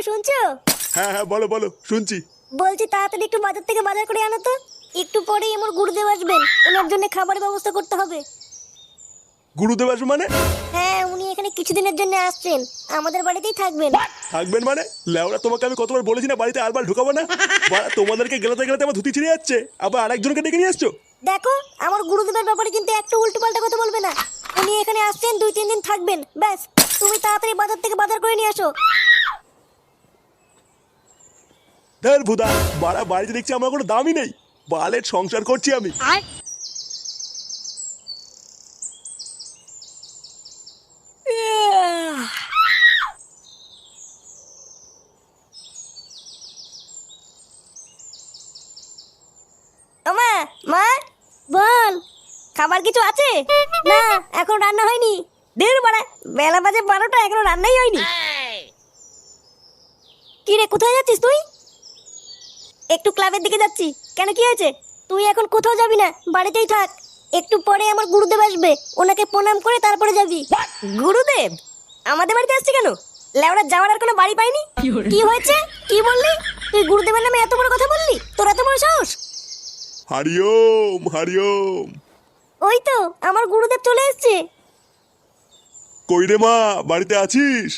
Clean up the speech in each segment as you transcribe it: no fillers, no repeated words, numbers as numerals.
শুনছো? হ্যাঁ হ্যাঁ, বলো বলো, শুনছি। বলছি তাড়াতাড়ি একটু বাজার থেকে বাজার করে আনো তো। একটু পরেই আমার গুরুদেব আসবেন, ওনার জন্য খাবারের ব্যবস্থা করতে হবে। গুরুদেব আসবে মানে? হ্যাঁ, উনি এখানে কিছুদিনের জন্য আসছেন, আমাদের বাড়িতেই থাকবেন। থাকবেন মানে? লেওরা, তোমাকে আমি কতবার বলেছি না বাড়িতে আরবার ঢুকাবো না? বাড়া, তোমাদেরকে গেলাতে গেলাতে আমার ধুতি ছিঁড়ে যাচ্ছে, আবার আরেকজনকে ডেকে নিয়ে আসছো। দেখো, আমার গুরুদেবের ব্যাপারে কিন্তু একটু উল্টোপাল্টা কথা বলবে না। উনি এখানে আসছেন, 2-3 দিন থাকবেন, ব্যাস। তুমি তাড়াতাড়ি বাজার থেকে বাজার করে নিয়ে আসো। ধর ভুদা, বাড়া বাড়িতে দেখছি আমার কোনো দামই নেই। বালের সংসার করছি আমি। মা, মা, বল, খাবার কিছু আছে? না, এখন রান্না হয়নি। দের বাড়া, বেলা বাজে 12টা, এখনো রান্নাই হয়নি। কি রে, কোথায় যাচ্ছিস তুই? একটু ক্লাবের দিকে যাচ্ছি। কেন, কি হয়েছে? তুই এখন কোথাও যাবি না, বাড়িতেই থাক। একটু পরে আমার গুরুদেব আসবে, ওনাকে প্রণাম করে তারপরে যাবি। গুরুদেব আমাদের বাড়িতে আসছে কেন? লেওড়া, যাওয়ার আর কোনো বাড়ি পাইনি। কি হয়েছে? কি বললি? তুই গুরুদেবের নামে এত বড় কথা বললি? তোর এত বড় সাহস? হরিওম হরিওম। ওই তো আমার গুরুদেব চলে এসেছে। কই রে মা, বাড়িতে আছিস?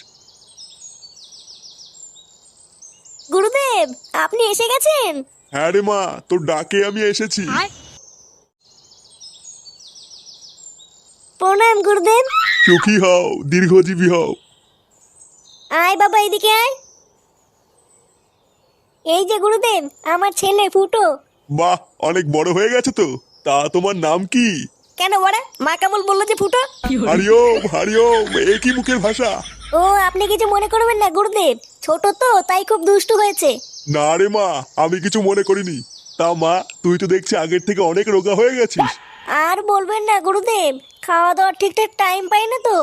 গুরুদেব, আপনি এসে গেছেন? হ্যাঁ রে মা, তোর ডাকে আমি এসেছি। প্রণাম গুরুদেব। সুখী হও, দীর্ঘজীবী হও। আয় বাবা, এদিকে আয়। এই যে গুরুদেব, আমার ছেলে ফুটো। বাহ, অনেক বড় হয়ে গেছে তো। তা তোমার নাম কি? কেন বড়া, মা কেমন বললো যে ফুটো? হরিওম হরিওম, এ কি মুখের ভাষা? ও, আপনি কিছু মনে করবেন না গুরুদেব, ছোট তো তাই খুব দুষ্টু হয়েছে। না রে মা, আমি কিছু মনে করিনি। তা মা, তুই তো দেখছি আগের থেকে অনেক রোগা হয়ে গেছিস। আর বলবেন না গুরুদেব, খাওয়া দাওয়ার ঠিকঠাক টাইম পাই না তো।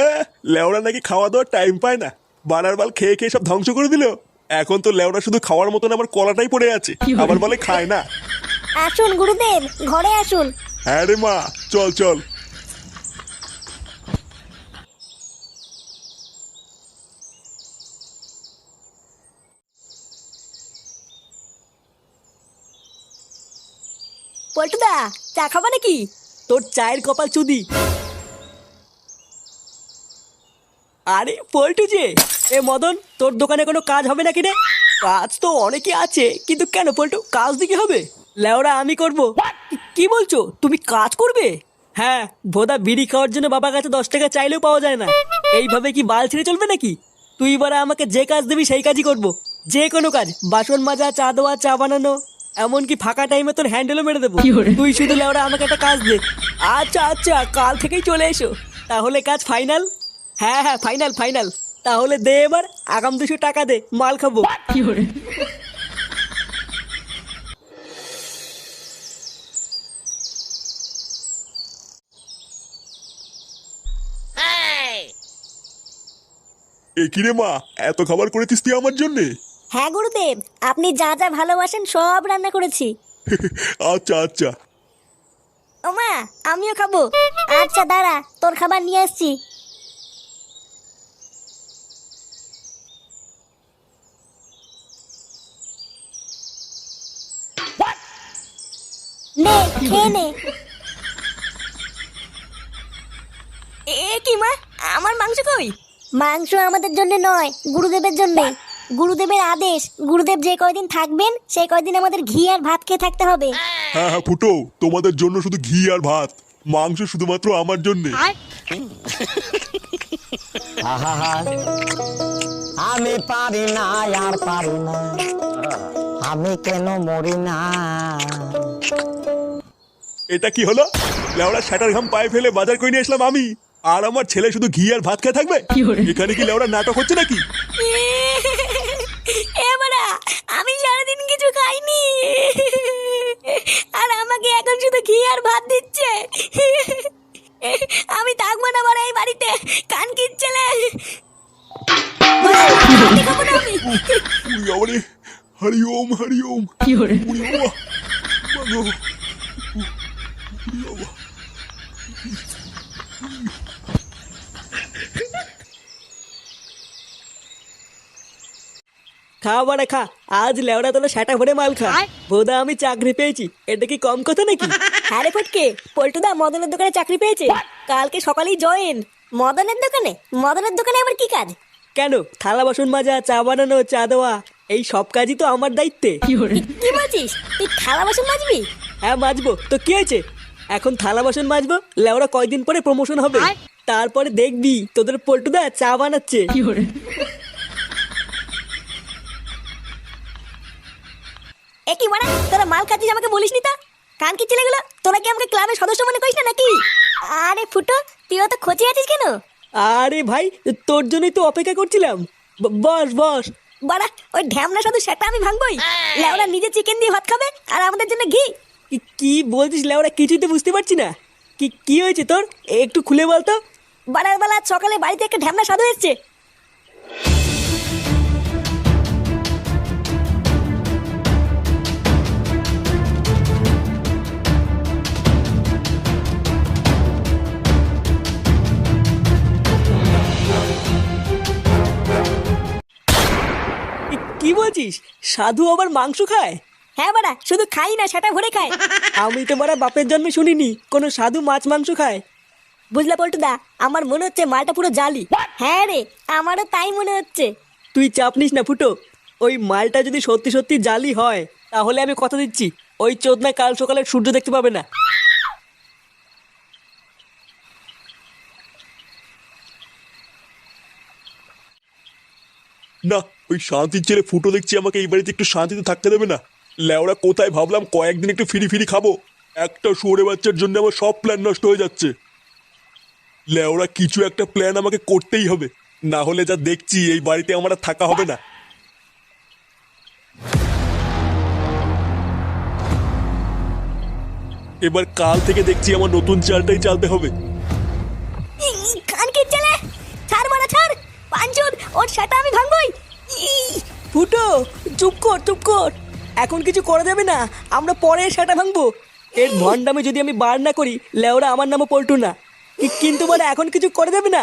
এ, লেওড়া নাকি খাওয়া দাওয়ার টাইম পায় না? বানার বাল খেয়ে খেয়ে সব ধ্বংস করে দিল। এখন তো লেওড়া শুধু খাওয়ার মতন আমার কলাটাই পড়ে আছে, আবার বলে খায় না। আসুন গুরুদেব, ঘরে আসুন। হ্যাঁ রে মা, চল চল। পল্টুদা, চা খাবা নাকি? তোর চায়ের কপাল চুদি। আরে পল্টু যে, এ মদন, তোর দোকানে কোনো কাজ হবে নাকি রে? কাজ তো অনেকে আছে, কিন্তু কেন পল্টু, কাজ দিকে হবে? লেওরা আমি করব। কি বলছো, তুমি কাজ করবে? হ্যাঁ, ভোদা বিড়ি খাওয়ার জন্য বাবার কাছে 10 টাকা চাইলেও পাওয়া যায় না। এইভাবে কি বাল ছেড়ে চলবে নাকি? তুই এবারে আমাকে যে কাজ দিবি সেই কাজই করব। যে কোনো কাজ, বাসন মাজা, চা দেওয়া, চা বানানো, এমনকি ফাঁকা টাইমে তোর হ্যান্ডেলও মেরে দেবো। তুই শুধু লেওরা আমাকে একটা কাজ দে। আচ্ছা আচ্ছা, কাল থেকেই চলে এসো। তাহলে কাজ ফাইনাল? হ্যাঁ হ্যাঁ, ফাইনাল ফাইনাল। তাহলে দে এবার আগাম 200 টাকা দে, মাল খাবো। এ কি রে মা, এত খাবার করেছিস তুই আমার জন্যে? হ্যাঁ গুরুদেব, আপনি যা যা ভালোবাসেন সব রান্না করেছি। আচ্ছা আচ্ছা। ও মা, আমিও খাবো। আচ্ছা দাঁড়া, তোর খাবার নিয়ে আসছি। নে, খেয়ে নে। এ কি মা, আমার মাংস কই? মাংস আমাদের জন্য নয়, গুরুদেবের জন্য। গুরুদেবের আদেশ, গুরুদেব যে কয়দিন থাকবেন সেই কয়দিন আমাদের ঘি আর ভাত খেয়ে থাকতে হবে। হ্যাঁ হ্যাঁ ফুটো, তোমাদের জন্য শুধু ঘি আর ভাত, মাংস শুধুমাত্র আমার জন্যে। আমি পারি না, আর পারি না, আমি কেন মরি না। এটা কি হলো? লেওড়া শাটার ঘাম পায়ে ফেলে বাজার করে নিয়ে আসলাম আমি, আর আমার ছেলে শুধু ঘি আর ভাত খেয়ে থাকবে? এখানে কি লেওড়া নাটক হচ্ছে নাকি? এবারা, আমি সারাদিন কিছু খাইনি, আর আমাকে এখন শুধু ঘি আর ভাত দিচ্ছে। আমি থাকবো না বড় এই বাড়িতে, কান কিচ্ছেলে। হরি ওম হরি ওম। খা বাড়া খা, আজ লেওড়া তোলা সেটা ভরে মাল খা। বোধা আমি চাকরি পেয়েছি, এটা কি কম কথা নাকি? হ্যাঁ রে ফটকে, পল্টুদা মদনের দোকানে চাকরি পেয়েছে, কালকে সকালেই জয়েন। মদনের দোকানে? মদনের দোকানে আবার কি কাজ? কেন, থালা বাসন মাজা, চা বানানো, চা দেওয়া, এই সব কাজই তো আমার দায়িত্বে। কি বলছিস? তুই থালা বাসন মাজবি? হ্যাঁ মাজবো, তো কি হয়েছে? এখন থালা বাসন মাজবো, লেওড়া কয়দিন পরে প্রমোশন হবে, তারপরে দেখবি তোদের পল্টুদা চা বানাচ্ছে। এ কি মানে, তোরা মাল খাচ্ছিস আমাকে বলিসনি তা? কান কি ছেলেগুলো, তোরা কি আমাকে ক্লাবের সদস্য মনে করিস না নাকি? আরে ফুটো, তুইও তো খোঁচে আছিস কেন? আরে ভাই, তোর জন্যই তো অপেক্ষা করছিলাম। বস বস। বাড়া, ওই ঢ্যামনা শুধু সেটা আমি ভাঙবই। লেওরা নিজে চিকেন দিয়ে ভাত খাবে আর আমাদের জন্য ঘি। কি বলছিস লেওড়া, কিছুই তো বুঝতে পারছি না। কি হয়েছে তোর, একটু খুলে বলতো। বাড়ার বেলা আজ সকালে বাড়িতে একটা ঢ্যামনা সাধু এসছে। কি বলছিস, সাধু আবার মাংস খায়? হ্যাঁ বাড়া, শুধু খাই না, সেটা ভরে খায়। আমি তো বাড়া বাপের জন্মে শুনিনি কোনো সাধু মাছ মাংস খায়। বুঝলা পল্টুদা, আমার মনে হচ্ছে মালটা পুরো জালি। হ্যাঁ রে, আমারও তাই মনে হচ্ছে। তুই চাপ নিস না ফুটো, ওই মালটা যদি সত্যি সত্যি জালি হয়, তাহলে আমি কথা দিচ্ছি ওই চোদনা কাল সকালে সূর্য দেখতে পাবে না। না, ওই শান্তির ছেলে ফুটো দেখছি আমাকে এই বাড়িতে একটু শান্তিতে থাকতে দেবে না। লেওড়া কোথায় ভাবলাম কয়েকদিন একটু ফিরি ফিরি খাবো, একটা শুয়োরে বাচ্চার জন্য আমার সব প্ল্যান নষ্ট হয়ে যাচ্ছে। লেওড়া কিছু একটা প্ল্যান আমাকে করতেই হবে, না হলে যা দেখছি এই বাড়িতে আমার আর থাকা হবে না। এবার কাল থেকে দেখছি আমার নতুন চালটাই চালতে হবে। কান কি ছেলে, ছাড় বাড়া ছাড়, পাঁচজন ওর সেটা আমি ভাঙবই। ফুটো চুপ কর চুপ কর, এখন কিছু করা যাবে না, আমরা পরে সেটা ভাঙবো। এর ভণ্ডামে যদি আমি বার না করি, লেওরা আমার নামও পল্টু না। কিন্তু মানে এখন কিছু করা যাবে না।